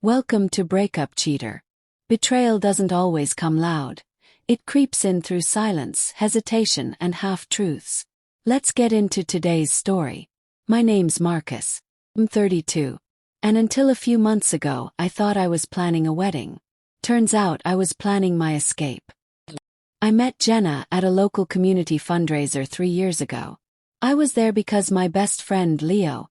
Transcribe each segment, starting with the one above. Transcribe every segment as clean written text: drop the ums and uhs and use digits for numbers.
Welcome to Breakup Cheater. Betrayal doesn't always come loud. It creeps in through silence, hesitation, and half-truths. Let's get into today's story. My name's Marcus. I'm 32. And until a few months ago, I thought I was planning a wedding. Turns out I was planning my escape. I met Jenna at a local community fundraiser 3 years ago. I was there because my best friend, Leo,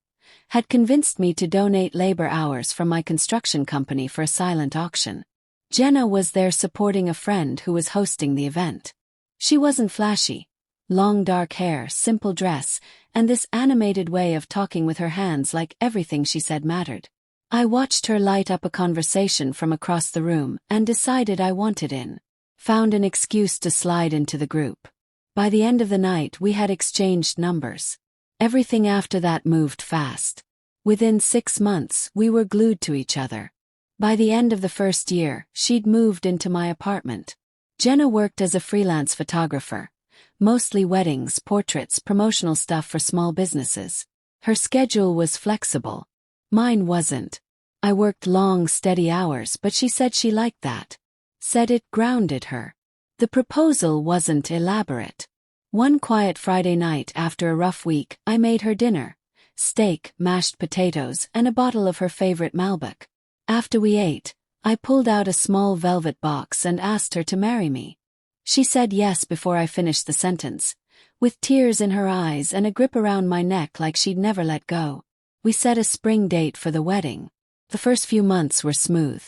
had convinced me to donate labor hours from my construction company for a silent auction. Jenna was there supporting a friend who was hosting the event. She wasn't flashy. Long dark hair, simple dress, and this animated way of talking with her hands like everything she said mattered. I watched her light up a conversation from across the room and decided I wanted in. Found an excuse to slide into the group. By the end of the night we had exchanged numbers. Everything after that moved fast. Within 6 months, we were glued to each other. By the end of the first year, she'd moved into my apartment. Jenna worked as a freelance photographer. Mostly weddings, portraits, promotional stuff for small businesses. Her schedule was flexible. Mine wasn't. I worked long, steady hours, but she said she liked that. Said it grounded her. The proposal wasn't elaborate. One quiet Friday night after a rough week, I made her dinner. Steak, mashed potatoes, and a bottle of her favorite Malbec. After we ate, I pulled out a small velvet box and asked her to marry me. She said yes before I finished the sentence, with tears in her eyes and a grip around my neck like she'd never let go. We set a spring date for the wedding. The first few months were smooth.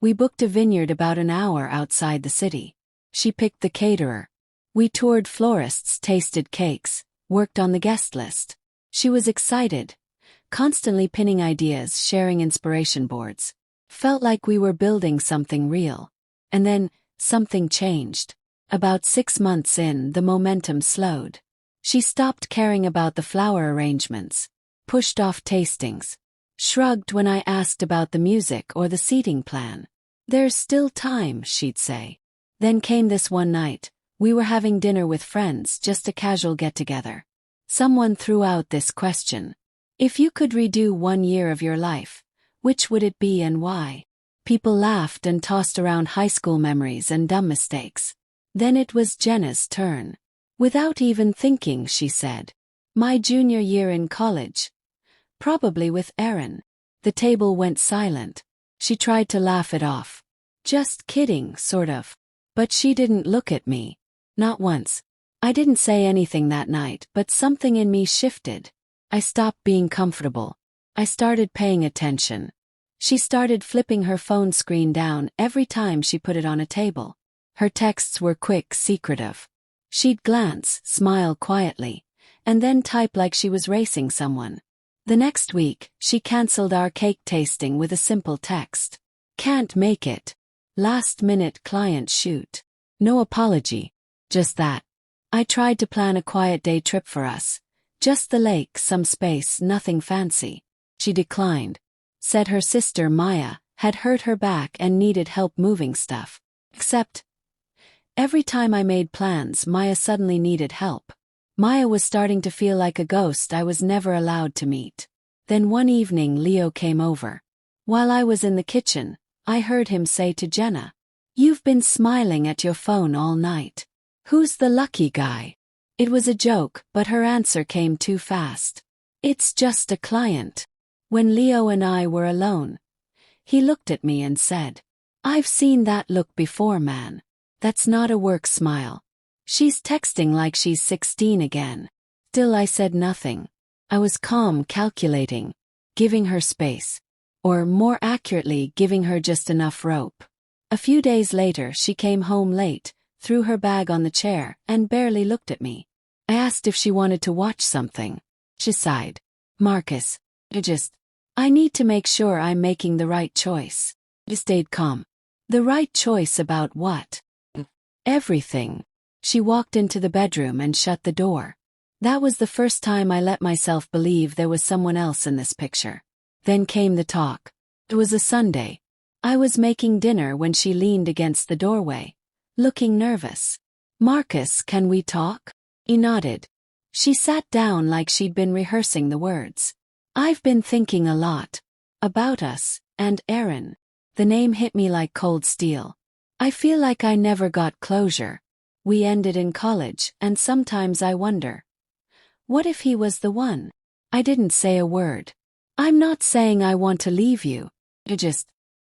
We booked a vineyard about an hour outside the city. She picked the caterer. We toured florists, tasted cakes, worked on the guest list. She was excited, constantly pinning ideas, sharing inspiration boards. Felt like we were building something real. And then, something changed. About 6 months in, the momentum slowed. She stopped caring about the flower arrangements, pushed off tastings, shrugged when I asked about the music or the seating plan. There's still time, she'd say. Then came this one night. We were having dinner with friends, just a casual get-together. Someone threw out this question. If you could redo 1 year of your life, which would it be and why? People laughed and tossed around high school memories and dumb mistakes. Then it was Jenna's turn. Without even thinking, she said, my junior year in college. Probably with Aaron. The table went silent. She tried to laugh it off. Just kidding, sort of. But she didn't look at me. Not once. I didn't say anything that night, but something in me shifted. I stopped being comfortable. I started paying attention. She started flipping her phone screen down every time she put it on a table. Her texts were quick, secretive. She'd glance, smile quietly, and then type like she was racing someone. The next week, she canceled our cake tasting with a simple text. Can't make it. Last-minute client shoot. No apology. Just that. I tried to plan a quiet day trip for us. Just the lake, some space, nothing fancy. She declined. Said her sister Maya had hurt her back and needed help moving stuff. Except, every time I made plans, Maya suddenly needed help. Maya was starting to feel like a ghost I was never allowed to meet. Then one evening Leo came over. While I was in the kitchen, I heard him say to Jenna, "You've been smiling at your phone all night. Who's the lucky guy?" It was a joke, but her answer came too fast. It's just a client. When Leo and I were alone, he looked at me and said, I've seen that look before, man. That's not a work smile. She's texting like she's 16 again. Still I said nothing. I was calm, calculating, giving her space. Or more accurately, giving her just enough rope. A few days later she came home late, threw her bag on the chair, and barely looked at me. I asked if she wanted to watch something. She sighed. Marcus, I need to make sure I'm making the right choice. I stayed calm. The right choice about what? Everything. She walked into the bedroom and shut the door. That was the first time I let myself believe there was someone else in this picture. Then came the talk. It was a Sunday. I was making dinner when she leaned against the doorway, looking nervous. Marcus, can we talk? He nodded. She sat down like she'd been rehearsing the words. I've been thinking a lot. About us, and Aaron. The name hit me like cold steel. I feel like I never got closure. We ended in college, and sometimes I wonder, what if he was the one? I didn't say a word. I'm not saying I want to leave you.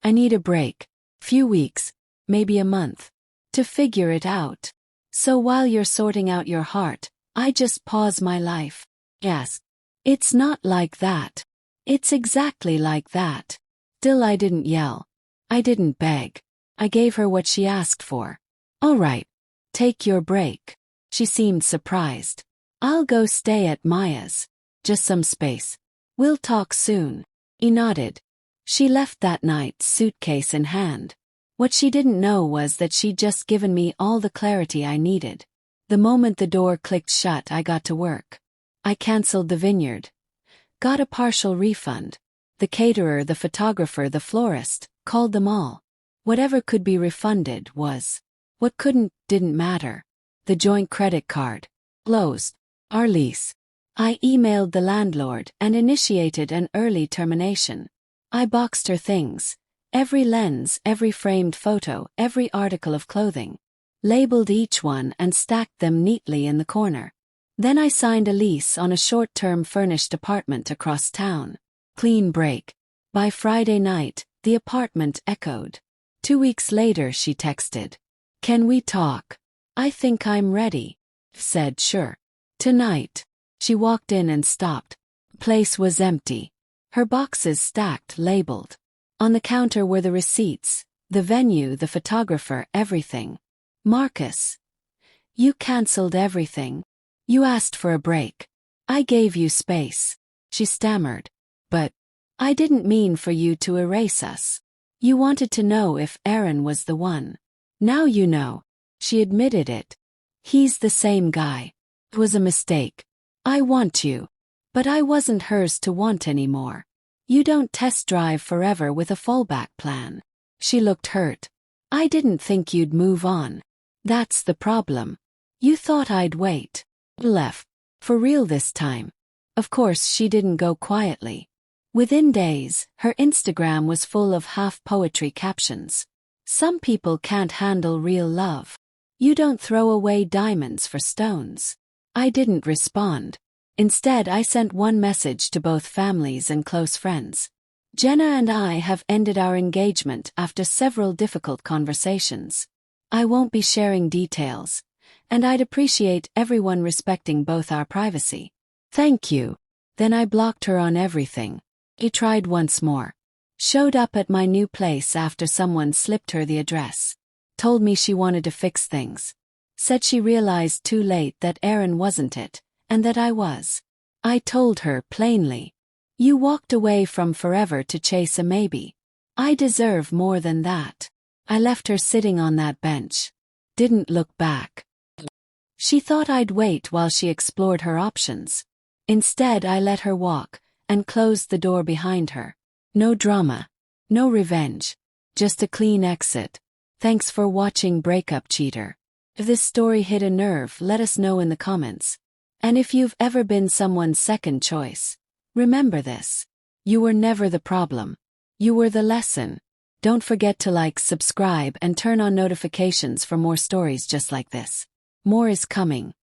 I need a break. Few weeks, maybe a month, to figure it out. So while you're sorting out your heart, I just pause my life. Yes. It's not like that. It's exactly like that. Still, I didn't yell. I didn't beg. I gave her what she asked for. All right. Take your break. She seemed surprised. I'll go stay at Maya's. Just some space. We'll talk soon. He nodded. She left that night, suitcase in hand. What she didn't know was that she'd just given me all the clarity I needed. The moment the door clicked shut, I got to work. I canceled the vineyard. Got a partial refund. The caterer, the photographer, the florist, called them all. Whatever could be refunded was. What couldn't, didn't matter. The joint credit card. Closed. Our lease. I emailed the landlord and initiated an early termination. I boxed her things. Every lens, every framed photo, every article of clothing. Labeled each one and stacked them neatly in the corner. Then I signed a lease on a short-term furnished apartment across town. Clean break. By Friday night, the apartment echoed. 2 weeks later, she texted. Can we talk? I think I'm ready. Said sure. Tonight. She walked in and stopped. Place was empty. Her boxes stacked, labeled. On the counter were the receipts, the venue, the photographer, everything. Marcus. You canceled everything. You asked for a break. I gave you space. She stammered. But I didn't mean for you to erase us. You wanted to know if Aaron was the one. Now you know. She admitted it. He's the same guy. It was a mistake. I want you. But I wasn't hers to want anymore. You don't test drive forever with a fallback plan. She looked hurt. I didn't think you'd move on. That's the problem. You thought I'd wait. Left. For real this time. Of course, she didn't go quietly. Within days, her Instagram was full of half-poetry captions. Some people can't handle real love. You don't throw away diamonds for stones. I didn't respond. Instead, I sent one message to both families and close friends. Jenna and I have ended our engagement after several difficult conversations. I won't be sharing details, and I'd appreciate everyone respecting both our privacy. Thank you. Then I blocked her on everything. He tried once more. Showed up at my new place after someone slipped her the address. Told me she wanted to fix things. Said she realized too late that Aaron wasn't it, and that I was. I told her plainly. You walked away from forever to chase a maybe. I deserve more than that. I left her sitting on that bench. Didn't look back. She thought I'd wait while she explored her options. Instead, I let her walk, and closed the door behind her. No drama. No revenge. Just a clean exit. Thanks for watching Breakup Cheater. If this story hit a nerve, let us know in the comments. And if you've ever been someone's second choice, remember this. You were never the problem. You were the lesson. Don't forget to like, subscribe, and turn on notifications for more stories just like this. More is coming.